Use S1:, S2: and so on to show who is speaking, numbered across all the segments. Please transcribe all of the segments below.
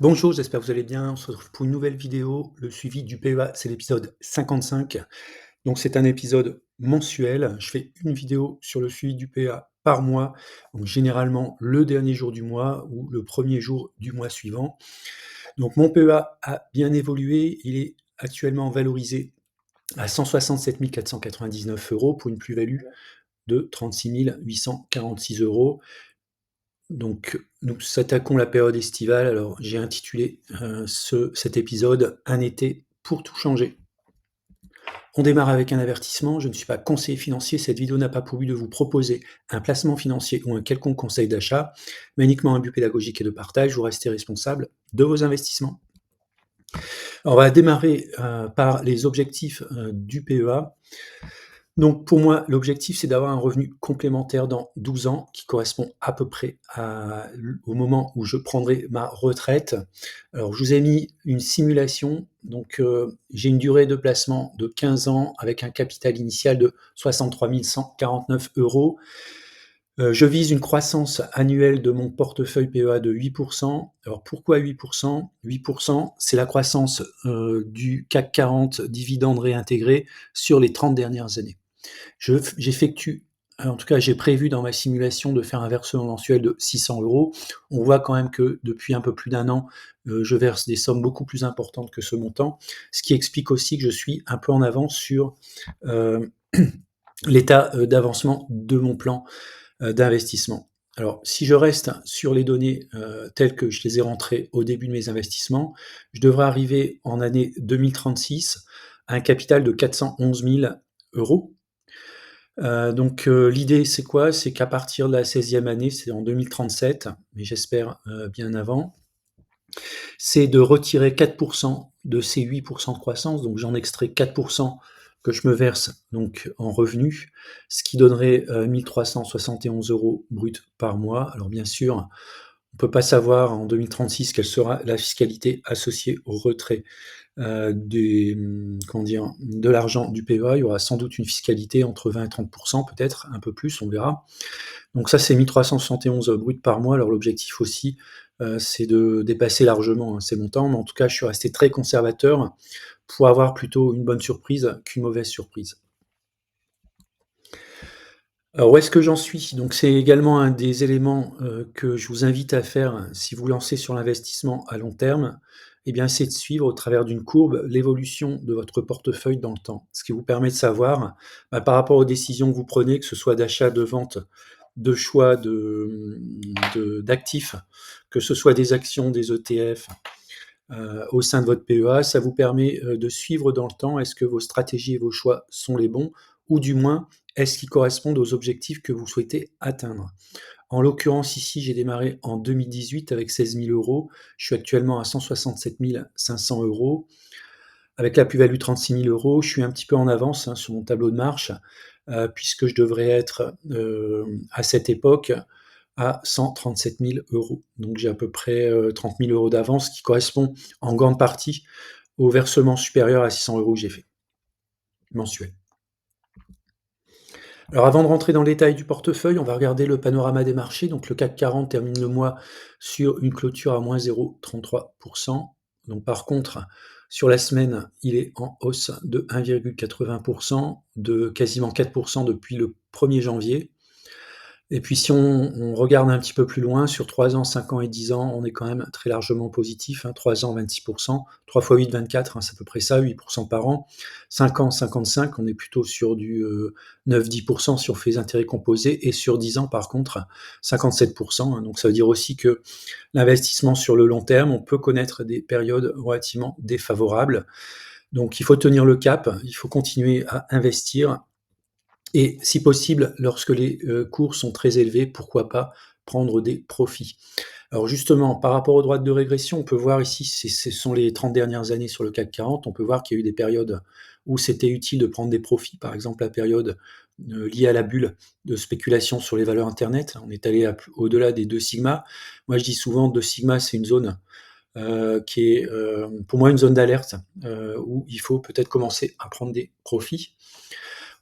S1: Bonjour, j'espère que vous allez bien. On se retrouve pour une nouvelle vidéo, le suivi du PEA, c'est l'épisode 55. Donc c'est un épisode mensuel. Je fais une vidéo sur le suivi du PEA par mois, donc généralement le dernier jour du mois ou le premier jour du mois suivant. Donc mon PEA a bien évolué, il est actuellement valorisé à 167 499 € pour une plus-value de 36 846 €. Donc, nous attaquons la période estivale. Alors, j'ai intitulé cet épisode Un été pour tout changer. On démarre avec un avertissement. Je ne suis pas conseiller financier. Cette vidéo n'a pas pour but de vous proposer un placement financier ou un quelconque conseil d'achat, mais uniquement un but pédagogique et de partage. Vous restez responsable de vos investissements. Alors, on va démarrer par les objectifs du PEA. Donc pour moi, l'objectif, c'est d'avoir un revenu complémentaire dans 12 ans qui correspond à peu près au moment où je prendrai ma retraite. Alors je vous ai mis une simulation, donc j'ai une durée de placement de 15 ans avec un capital initial de 63 149 €. Je vise une croissance annuelle de mon portefeuille PEA de 8%. Alors pourquoi 8%? 8%, c'est la croissance du CAC 40 dividendes réintégrés sur les 30 dernières années. J'effectue, en tout cas, j'ai prévu dans ma simulation de faire un versement mensuel de 600 €. On voit quand même que depuis un peu plus d'un an, je verse des sommes beaucoup plus importantes que ce montant, ce qui explique aussi que je suis un peu en avance sur l'état d'avancement de mon plan d'investissement. Alors, si je reste sur les données telles que je les ai rentrées au début de mes investissements, je devrais arriver en année 2036 à un capital de 411 000 €. Donc l'idée, c'est quoi? C'est qu'à partir de la 16e année, c'est en 2037, mais j'espère bien avant, c'est de retirer 4% de ces 8% de croissance. Donc j'en extrais 4% que je me verse donc en revenus, ce qui donnerait 1 371 € brut par mois. Alors bien sûr, on ne peut pas savoir en 2036 quelle sera la fiscalité associée au retrait de l'argent du PEA. Il y aura sans doute une fiscalité entre 20 et 30%, peut-être un peu plus, on verra. Donc ça, c'est 1 371 brut par mois. Alors l'objectif aussi, c'est de dépasser largement ces montants, mais en tout cas, je suis resté très conservateur pour avoir plutôt une bonne surprise qu'une mauvaise surprise. Alors où est-ce que j'en suis? Donc c'est également un des éléments, que je vous invite à faire si vous lancez sur l'investissement à long terme. Eh bien, c'est de suivre au travers d'une courbe l'évolution de votre portefeuille dans le temps. Ce qui vous permet de savoir, par rapport aux décisions que vous prenez, que ce soit d'achat, de vente, de choix d'actifs, que ce soit des actions, des ETF, au sein de votre PEA, ça vous permet, de suivre dans le temps. Est-ce que vos stratégies et vos choix sont les bons? Ou du moins, est-ce qu'ils correspondent aux objectifs que vous souhaitez atteindre? En l'occurrence, ici, j'ai démarré en 2018 avec 16 000 €. Je suis actuellement à 167 500 €. Avec la plus-value 36 000 €, je suis un petit peu en avance, sur mon tableau de marche, puisque je devrais être, à cette époque, à 137 000 €. Donc j'ai à peu près, 30 000 € d'avance, qui correspond en grande partie au versement supérieur à 600 € que j'ai fait, mensuel. Alors avant de rentrer dans le détail du portefeuille, on va regarder le panorama des marchés. Donc le CAC 40 termine le mois sur une clôture à moins 0,33%. Donc par contre, sur la semaine, il est en hausse de 1,80%, de quasiment 4% depuis le 1er janvier. Et puis si on regarde un petit peu plus loin, sur 3 ans, 5 ans et 10 ans, on est quand même très largement positif, 3 ans 26%, 3 fois 8, 24, c'est à peu près ça, 8% par an. 5 ans, 55, on est plutôt sur du 9-10% si on fait les intérêts composés, et sur 10 ans par contre, 57%. Donc ça veut dire aussi que l'investissement sur le long terme, on peut connaître des périodes relativement défavorables. Donc il faut tenir le cap, il faut continuer à investir. Et si possible, lorsque les cours sont très élevés, pourquoi pas prendre des profits. Alors justement, par rapport aux droites de régression, on peut voir ici, ce sont les 30 dernières années sur le CAC 40, on peut voir qu'il y a eu des périodes où c'était utile de prendre des profits, par exemple la période liée à la bulle de spéculation sur les valeurs internet. On est allé au-delà des 2 sigma. Moi je dis souvent 2 sigma, c'est une zone qui est pour moi une zone d'alerte où il faut peut-être commencer à prendre des profits.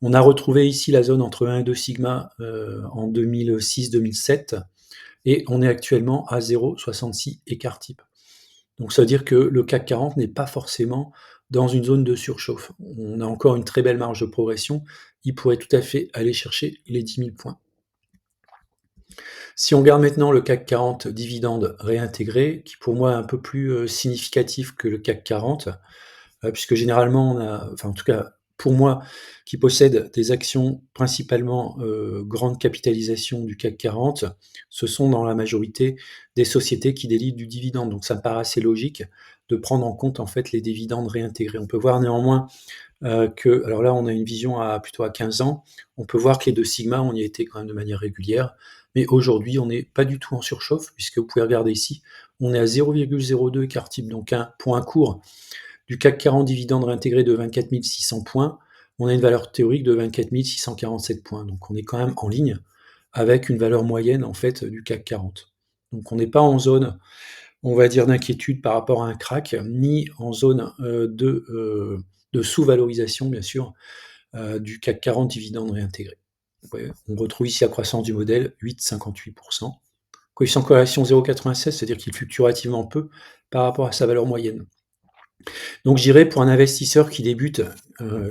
S1: On a retrouvé ici la zone entre 1 et 2 sigma en 2006-2007, et on est actuellement à 0,66 écart type. Donc ça veut dire que le CAC 40 n'est pas forcément dans une zone de surchauffe. On a encore une très belle marge de progression. Il pourrait tout à fait aller chercher les 10 000 points. Si on regarde maintenant le CAC 40 dividendes réintégrés, qui pour moi est un peu plus significatif que le CAC 40, puisque généralement on a, enfin en tout cas pour moi, qui possède des actions principalement grande capitalisation du CAC 40, ce sont dans la majorité des sociétés qui délivrent du dividende. Donc ça me paraît assez logique de prendre en compte en fait les dividendes réintégrés. On peut voir néanmoins que, alors là on a une vision plutôt à 15 ans, on peut voir que les deux sigma, on y a été quand même de manière régulière, mais aujourd'hui on n'est pas du tout en surchauffe, puisque vous pouvez regarder ici, on est à 0,02 écart type, donc pour un cours du CAC 40 dividende réintégré de 24 600 points, on a une valeur théorique de 24 647 points. Donc on est quand même en ligne avec une valeur moyenne en fait du CAC 40. Donc on n'est pas en zone, on va dire, d'inquiétude par rapport à un crack, ni en zone de sous-valorisation, bien sûr, du CAC 40 dividende réintégré. Ouais, on retrouve ici la croissance du modèle, 8,58%. Coefficient de corrélation 0,96, c'est-à-dire qu'il fluctue relativement peu par rapport à sa valeur moyenne. Donc je dirais pour un investisseur qui débute,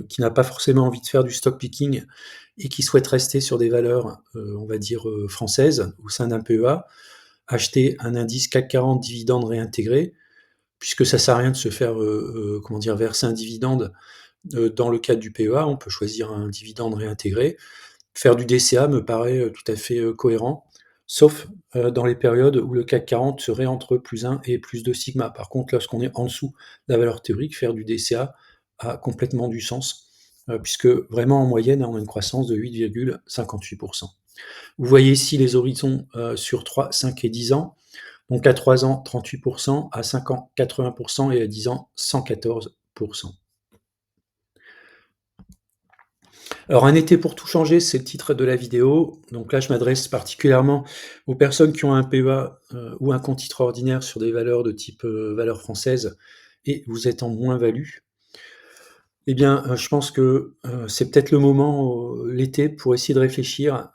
S1: qui n'a pas forcément envie de faire du stock picking et qui souhaite rester sur des valeurs, on va dire, françaises au sein d'un PEA, acheter un indice CAC 40 dividende réintégré, puisque ça sert à rien de se faire, comment dire, verser un dividende, dans le cadre du PEA, on peut choisir un dividende réintégré. Faire du DCA me paraît, tout à fait, cohérent, sauf, dans les périodes où le CAC 40 serait entre +1 et +2 sigma. Par contre, lorsqu'on est en dessous de la valeur théorique, faire du DCA a complètement du sens, puisque vraiment en moyenne, on a une croissance de 8,58%. Vous voyez ici les horizons, sur 3, 5 et 10 ans. Donc à 3 ans, 38%, à 5 ans, 80% et à 10 ans, 114%. Alors un été pour tout changer, c'est le titre de la vidéo. Donc là, je m'adresse particulièrement aux personnes qui ont un PEA ou un compte titre ordinaire sur des valeurs de type valeur française et vous êtes en moins-value. Eh bien, je pense que c'est peut-être le moment, l'été, pour essayer de réfléchir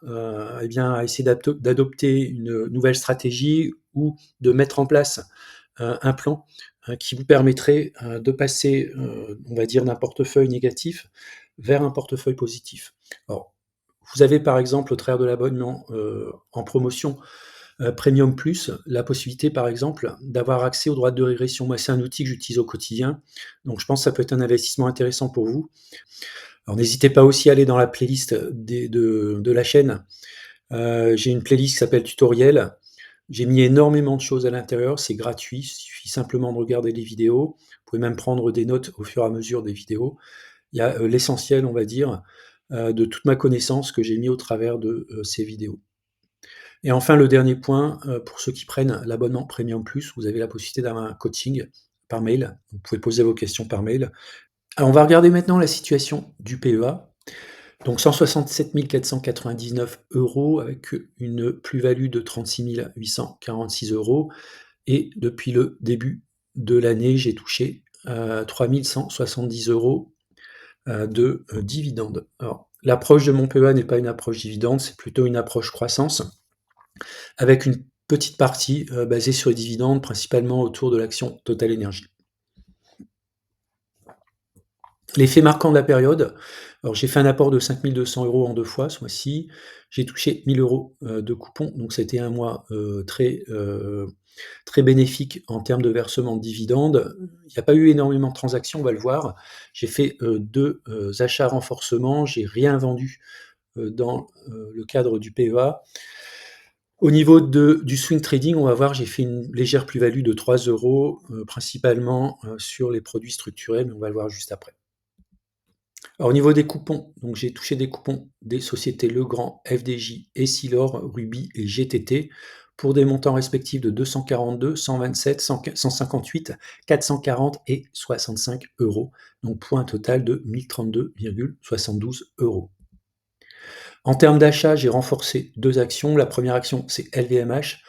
S1: eh bien, à essayer d'adopter une nouvelle stratégie ou de mettre en place un plan qui vous permettrait de passer, on va dire, d'un portefeuille négatif vers un portefeuille positif. Alors, vous avez par exemple, au travers de l'abonnement en promotion Premium Plus, la possibilité par exemple d'avoir accès aux droits de régression. Moi, c'est un outil que j'utilise au quotidien, donc je pense que ça peut être un investissement intéressant pour vous. Alors n'hésitez pas aussi à aller dans la playlist de la chaîne. J'ai une playlist qui s'appelle Tutoriel. J'ai mis énormément de choses à l'intérieur, c'est gratuit, il suffit simplement de regarder les vidéos. Vous pouvez même prendre des notes au fur et à mesure des vidéos. Il y a l'essentiel, on va dire, de toute ma connaissance que j'ai mis au travers de ces vidéos. Et enfin, le dernier point, pour ceux qui prennent l'abonnement Premium Plus, vous avez la possibilité d'avoir un coaching par mail. Vous pouvez poser vos questions par mail. Alors, on va regarder maintenant la situation du PEA. Donc 167 499 € avec une plus-value de 36 846 €. Et depuis le début de l'année, j'ai touché 3 170 € de dividendes. Alors, l'approche de mon PEA n'est pas une approche dividende, c'est plutôt une approche croissance, avec une petite partie basée sur les dividendes, principalement autour de l'action Total Energy. L'effet marquant de la période, alors j'ai fait un apport de 5 200 € en 2 fois ce mois-ci. J'ai touché 1 000 € de coupons, donc c'était un mois très bénéfique en termes de versement de dividendes. Il n'y a pas eu énormément de transactions, on va le voir. J'ai fait 2 achats renforcement, j'ai rien vendu dans le cadre du PEA. Au niveau du swing trading, on va voir, j'ai fait une légère plus-value de 3 €, principalement sur les produits structurés, mais on va le voir juste après. Alors au niveau des coupons, donc j'ai touché des coupons des sociétés Legrand, FDJ, Essilor, Ruby et GTT pour des montants respectifs de 242, 127, 158, 440 et 65 €. Donc pour un total de 1 032,72 €. En termes d'achat, j'ai renforcé 2 actions. La première action, c'est LVMH.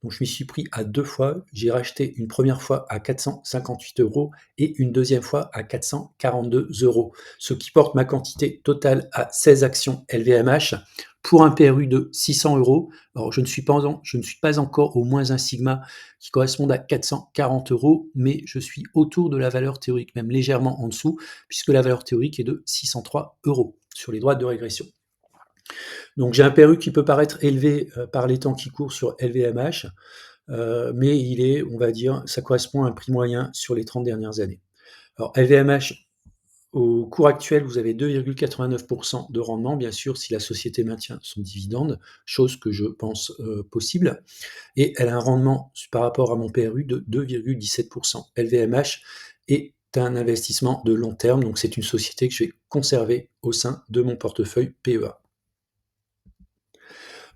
S1: Donc je m'y suis pris à 2 fois. J'ai racheté une première fois à 458 € et une deuxième fois à 442 €, ce qui porte ma quantité totale à 16 actions LVMH pour un PRU de 600 €. Alors je ne suis pas encore au moins un sigma qui correspondent à 440 €, mais je suis autour de la valeur théorique, même légèrement en dessous, puisque la valeur théorique est de 603 € sur les droites de régression. Donc j'ai un PRU qui peut paraître élevé par les temps qui courent sur LVMH, mais il est, on va dire, ça correspond à un prix moyen sur les 30 dernières années. Alors LVMH, au cours actuel, vous avez 2,89% de rendement, bien sûr, si la société maintient son dividende, chose que je pense possible, et elle a un rendement par rapport à mon PRU de 2,17%. LVMH est un investissement de long terme, donc c'est une société que je vais conserver au sein de mon portefeuille PEA.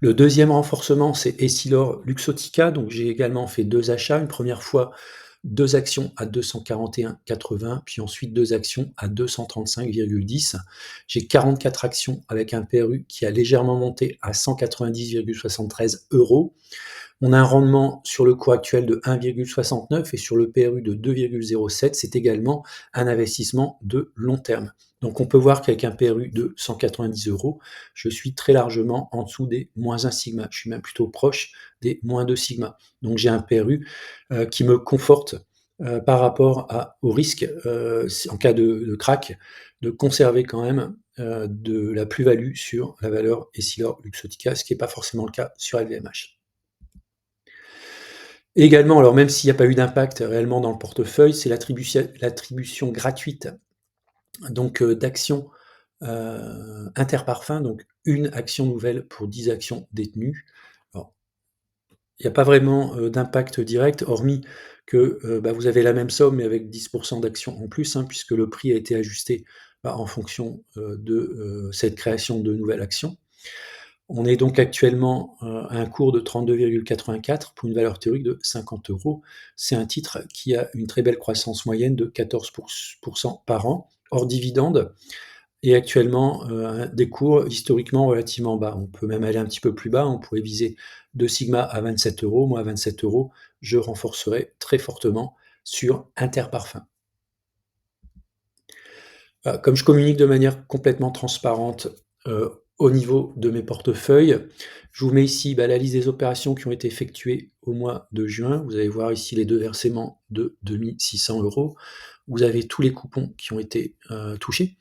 S1: Le deuxième renforcement, c'est Essilor Luxottica. Donc, j'ai également fait 2 achats. Une première fois, 2 actions à 241,80, puis ensuite 2 actions à 235,10. J'ai 44 actions avec un PRU qui a légèrement monté à 190,73 €. On a un rendement sur le cours actuel de 1,69 et sur le PRU de 2,07. C'est également un investissement de long terme. Donc on peut voir qu'avec un PRU de 190 €, je suis très largement en dessous des moins 1 sigma. Je suis même plutôt proche des moins 2 sigma. Donc j'ai un PRU qui me conforte par rapport au risque, en cas de crack, de conserver quand même de la plus-value sur la valeur Essilor Luxottica, ce qui n'est pas forcément le cas sur LVMH. Également, alors même s'il n'y a pas eu d'impact réellement dans le portefeuille, c'est l'attribution gratuite donc d'actions Interparfums, donc une action nouvelle pour 10 actions détenues. Alors, il n'y a pas vraiment d'impact direct, hormis que vous avez la même somme, mais avec 10% d'actions en plus, hein, puisque le prix a été ajusté en fonction de cette création de nouvelles actions. On est donc actuellement à un cours de 32,84 pour une valeur théorique de 50 €. C'est un titre qui a une très belle croissance moyenne de 14% par an, hors dividende, et actuellement des cours historiquement relativement bas. On peut même aller un petit peu plus bas, on pourrait viser 2 sigma à 27 €. Moi, à 27 €, je renforcerai très fortement sur Interparfums. Comme je communique de manière complètement transparente au niveau de mes portefeuilles, je vous mets ici la liste des opérations qui ont été effectuées au mois de juin. Vous allez voir ici les 2 versements de 2 600 €. Vous avez tous les coupons qui ont été touchés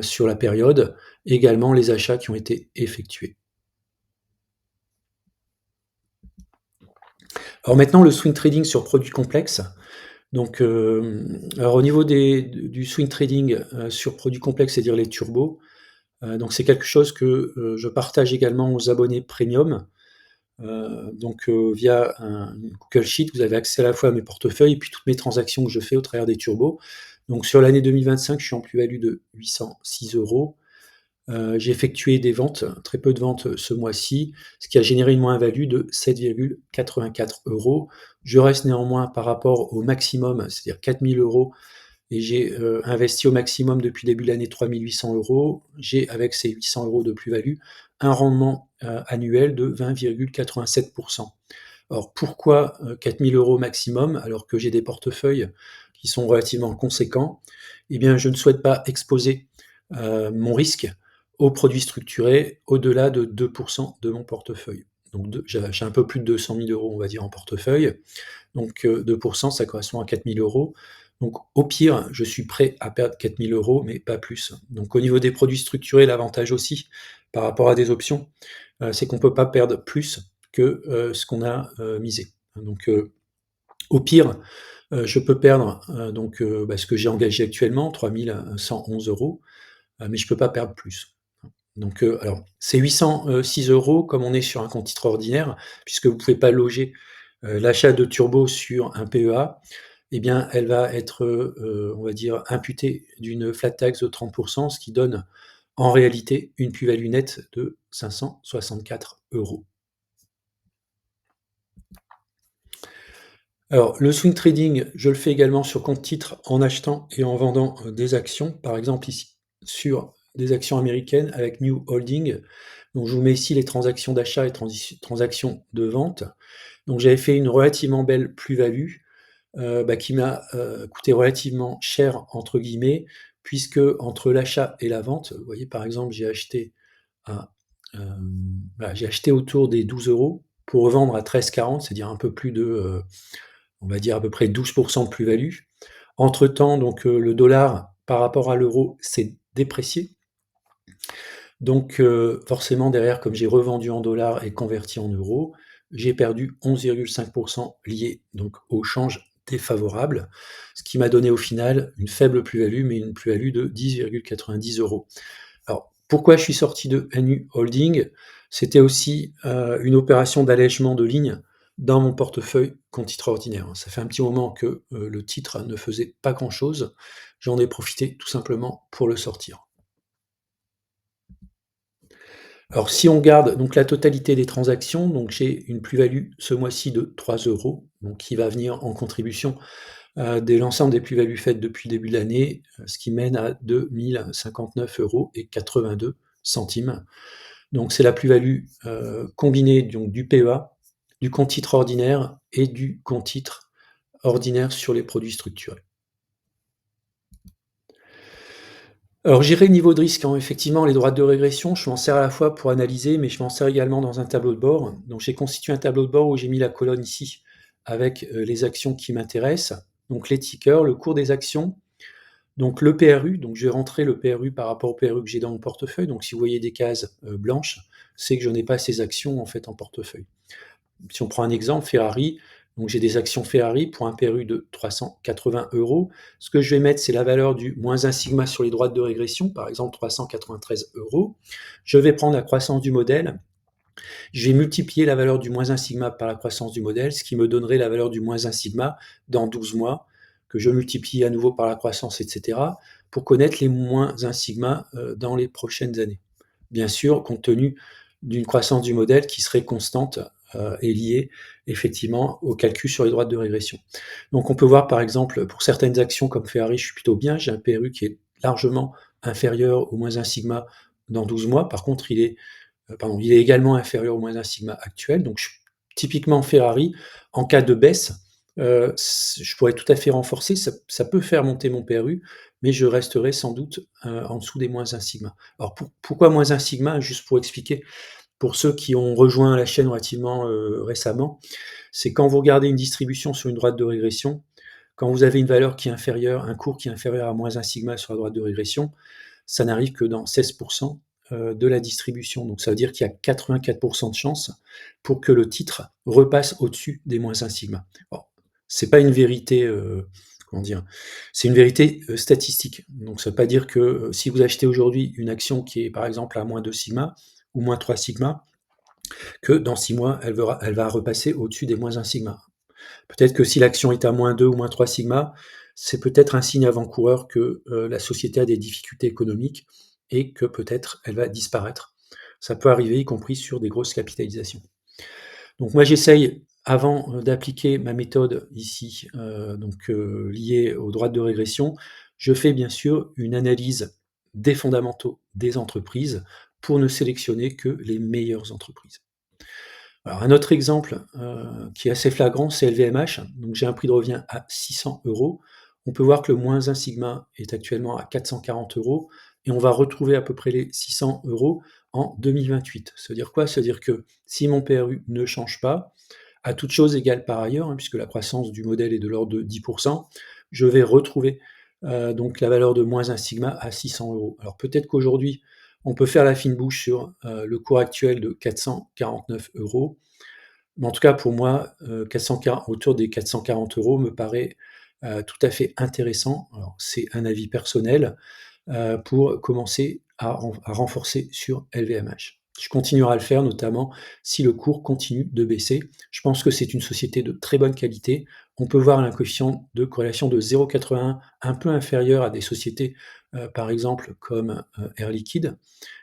S1: sur la période, également les achats qui ont été effectués. Alors maintenant, le swing trading sur produits complexes. Donc, alors au niveau du swing trading sur produits complexes, c'est-à-dire les turbos, donc c'est quelque chose que je partage également aux abonnés premium. Donc via une Google Sheet, vous avez accès à la fois à mes portefeuilles et puis toutes mes transactions que je fais au travers des turbos. Donc sur l'année 2025, je suis en plus-value de 806 €. J'ai effectué des ventes, très peu de ventes ce mois-ci, ce qui a généré une moins-value de 7,84 €. Je reste néanmoins par rapport au maximum, c'est-à-dire 4 000 € et j'ai investi au maximum depuis le début de l'année 3 800 €. J'ai, avec ces 800 € de plus-value, un rendement annuel de 20,87%. Alors pourquoi 4 000 € maximum alors que j'ai des portefeuilles qui sont relativement conséquents? Eh bien, je ne souhaite pas exposer mon risque aux produits structurés au-delà de 2% de mon portefeuille. Donc j'ai un peu plus de 200 000 €, on va dire, en portefeuille. Donc 2%, ça correspond à 4 000 €. Donc au pire, je suis prêt à perdre 4 000 €, mais pas plus. Donc au niveau des produits structurés, l'avantage aussi par rapport à des options, c'est qu'on ne peut pas perdre plus que ce qu'on a misé. Donc au pire, je peux perdre ce que j'ai engagé actuellement, 3 111 €, mais je ne peux pas perdre plus. Donc alors c'est 806 € comme on est sur un compte titre ordinaire, puisque vous ne pouvez pas loger l'achat de turbo sur un PEA, eh bien, elle va être, on va dire, imputée d'une flat tax de 30%, ce qui donne en réalité une plus-value nette de 564 €. Alors, le swing trading, je le fais également sur compte titre en achetant et en vendant des actions. Par exemple, ici, sur des actions américaines avec New Holding. Donc je vous mets ici les transactions d'achat et transactions de vente. Donc j'avais fait une relativement belle plus-value, qui m'a, coûté relativement «cher» entre guillemets, puisque entre l'achat et la vente, vous voyez par exemple j'ai acheté à, voilà, j'ai acheté autour des 12 € pour revendre à 13,40, c'est-à-dire un peu plus de, on va dire à peu près 12 de plus-value. Entre-temps donc, le dollar par rapport à l'euro s'est déprécié. Donc, forcément derrière, comme j'ai revendu en dollars et converti en euros, j'ai perdu 11,5 lié donc au change défavorable, ce qui m'a donné au final une faible plus-value, mais une plus-value de 10,90 €. Alors, pourquoi je suis sorti de NU Holding? C'était aussi, une opération d'allègement de lignes dans mon portefeuille compte titres ordinaire. Ça fait un petit moment que, le titre ne faisait pas grand-chose. J'en ai profité tout simplement pour le sortir. Alors si on garde donc la totalité des transactions, donc j'ai une plus-value ce mois-ci de 3 €, donc qui va venir en contribution, de l'ensemble des plus-values faites depuis le début de l'année, ce qui mène à 2 059,82 €. Donc c'est la plus-value, combinée donc du PEA, du compte titre ordinaire et du compte titre ordinaire sur les produits structurés. Alors gérer le niveau de risque, hein, effectivement, les droites de régression, je m'en sers à la fois pour analyser, mais je m'en sers également dans un tableau de bord. Donc j'ai constitué un tableau de bord où j'ai mis la colonne ici avec, les actions qui m'intéressent, donc les tickers, le cours des actions, donc le PRU, donc je vais rentrer le PRU par rapport au PRU que j'ai dans mon portefeuille. Donc si vous voyez des cases, blanches, c'est que je n'ai pas ces actions, en fait, en portefeuille. Si on prend un exemple, Ferrari, donc j'ai des actions Ferrari pour un PRU de 380 €. Ce que je vais mettre, c'est la valeur du moins 1 sigma sur les droites de régression, par exemple 393 €. Je vais prendre la croissance du modèle, je vais multiplier la valeur du moins 1 sigma par la croissance du modèle, ce qui me donnerait la valeur du moins 1 sigma dans 12 mois, que je multiplie à nouveau par la croissance, etc., pour connaître les moins 1 sigma dans les prochaines années. Bien sûr, compte tenu d'une croissance du modèle qui serait constante et liée effectivement au calcul sur les droites de régression. Donc on peut voir par exemple pour certaines actions comme Ferrari, je suis plutôt bien, j'ai un PRU qui est largement inférieur au moins 1 sigma dans 12 mois. Par contre, il est également inférieur au moins 1 sigma actuel. Donc typiquement Ferrari, en cas de baisse, je pourrais tout à fait renforcer, ça peut faire monter mon PRU, mais je resterai sans doute en dessous des moins 1 sigma. Alors pourquoi moins 1 sigma? Juste pour expliquer, pour ceux qui ont rejoint la chaîne relativement récemment, c'est quand vous regardez une distribution sur une droite de régression, quand vous avez une valeur qui est inférieure, un cours qui est inférieur à moins 1 sigma sur la droite de régression, ça n'arrive que dans 16% de la distribution. Donc ça veut dire qu'il y a 84% de chances pour que le titre repasse au-dessus des moins 1 sigma. Alors, c'est pas une vérité, comment dire? C'est une vérité, statistique. Donc ça veut pas dire que, si vous achetez aujourd'hui une action qui est par exemple à moins 2 sigma ou moins 3 sigma, que dans 6 mois, elle va repasser au-dessus des moins 1 sigma. Peut-être que si l'action est à moins 2 ou moins 3 sigma, c'est peut-être un signe avant-coureur que la société a des difficultés économiques et que peut-être elle va disparaître. Ça peut arriver, y compris sur des grosses capitalisations. Donc moi, j'essaye, avant d'appliquer ma méthode ici, liée aux droites de régression, je fais bien sûr une analyse des fondamentaux des entreprises pour ne sélectionner que les meilleures entreprises. Alors un autre exemple, qui est assez flagrant, c'est LVMH. Donc j'ai un prix de revient à 600 €. On peut voir que le moins 1 sigma est actuellement à 440 € et on va retrouver à peu près les 600 € en 2028. Ça veut dire quoi? Ça veut dire que si mon PRU ne change pas, à toutes choses égales par ailleurs, hein, puisque la croissance du modèle est de l'ordre de 10, je vais retrouver, donc la valeur de moins 1 sigma à 600 €. Alors peut-être qu'aujourd'hui, on peut faire la fine bouche sur, le cours actuel de 449 €. Mais en tout cas pour moi, 440 autour des 440 € me paraît, tout à fait intéressant. Alors c'est un avis personnel, pour commencer à renforcer sur LVMH. Je continuerai à le faire, notamment si le cours continue de baisser. Je pense que c'est une société de très bonne qualité. On peut voir un coefficient de corrélation de 0,81, un peu inférieur à des sociétés, par exemple comme, Air Liquide,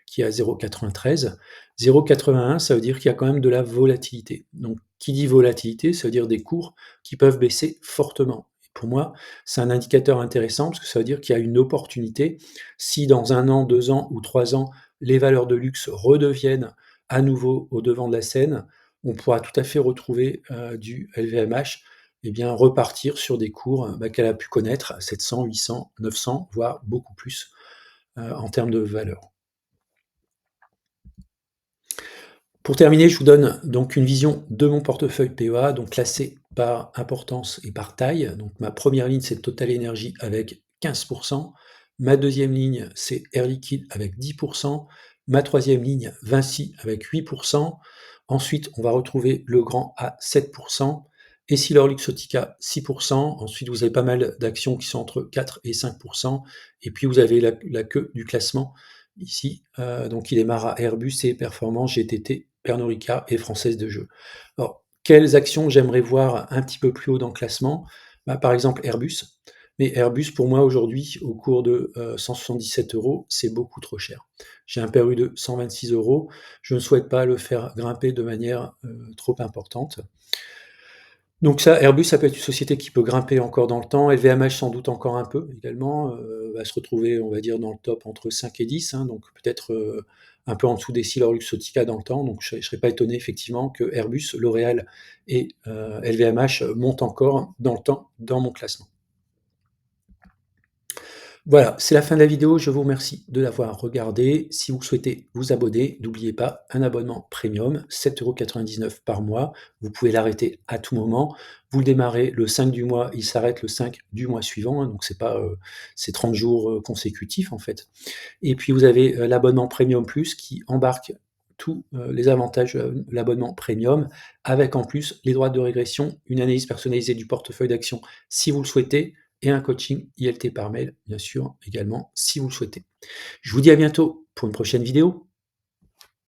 S1: qui est à 0,93. 0,81, ça veut dire qu'il y a quand même de la volatilité. Donc qui dit volatilité, ça veut dire des cours qui peuvent baisser fortement. pour moi, c'est un indicateur intéressant parce que ça veut dire qu'il y a une opportunité. Si dans 1 an, 2 ans ou 3 ans, les valeurs de luxe redeviennent à nouveau au devant de la scène, on pourra tout à fait retrouver, du LVMH et bien repartir sur des cours, qu'elle a pu connaître, 700, 800, 900, voire beaucoup plus, en termes de valeur. Pour terminer, je vous donne donc une vision de mon portefeuille PEA, donc classé par importance et par taille. Donc ma première ligne, c'est Total Energy avec 15. Ma deuxième ligne, c'est Air Liquide avec 10. Ma troisième ligne, Vinci avec 8. Ensuite, on va retrouver Legrand à 7. Essilor Luxottica 6. Ensuite, vous avez pas mal d'actions qui sont entre 4 et 5. Et puis, vous avez la queue du classement ici. Donc, il démarre à Airbus et Performance, GTT, Pernod Ricard et Française de Jeux. Alors, quelles actions j'aimerais voir un petit peu plus haut dans le classement? Par exemple, Airbus. Mais Airbus, pour moi, aujourd'hui, au cours de 177 €, c'est beaucoup trop cher. J'ai un PRU de 126 €. Je ne souhaite pas le faire grimper de manière trop importante. Donc ça, Airbus, ça peut être une société qui peut grimper encore dans le temps. LVMH, sans doute encore un peu également, va se retrouver, on va dire, dans le top entre 5 et 10, hein, donc peut-être, un peu en dessous d'Essilor Luxottica dans le temps. Donc je serais pas étonné effectivement que Airbus, L'Oréal et LVMH montent encore dans le temps dans mon classement. Voilà, c'est la fin de la vidéo. Je vous remercie de l'avoir regardée. Si vous souhaitez vous abonner, n'oubliez pas, un abonnement premium, 7,99 € par mois. Vous pouvez l'arrêter à tout moment. Vous le démarrez le 5 du mois, il s'arrête le 5 du mois suivant, hein, donc c'est pas, c'est 30 jours, consécutifs, en fait. Et puis vous avez, l'abonnement Premium Plus qui embarque tous, les avantages de l'abonnement premium, avec en plus les droits de régression, une analyse personnalisée du portefeuille d'actions si vous le souhaitez et un coaching ILT par mail, bien sûr, également, si vous le souhaitez. Je vous dis à bientôt pour une prochaine vidéo.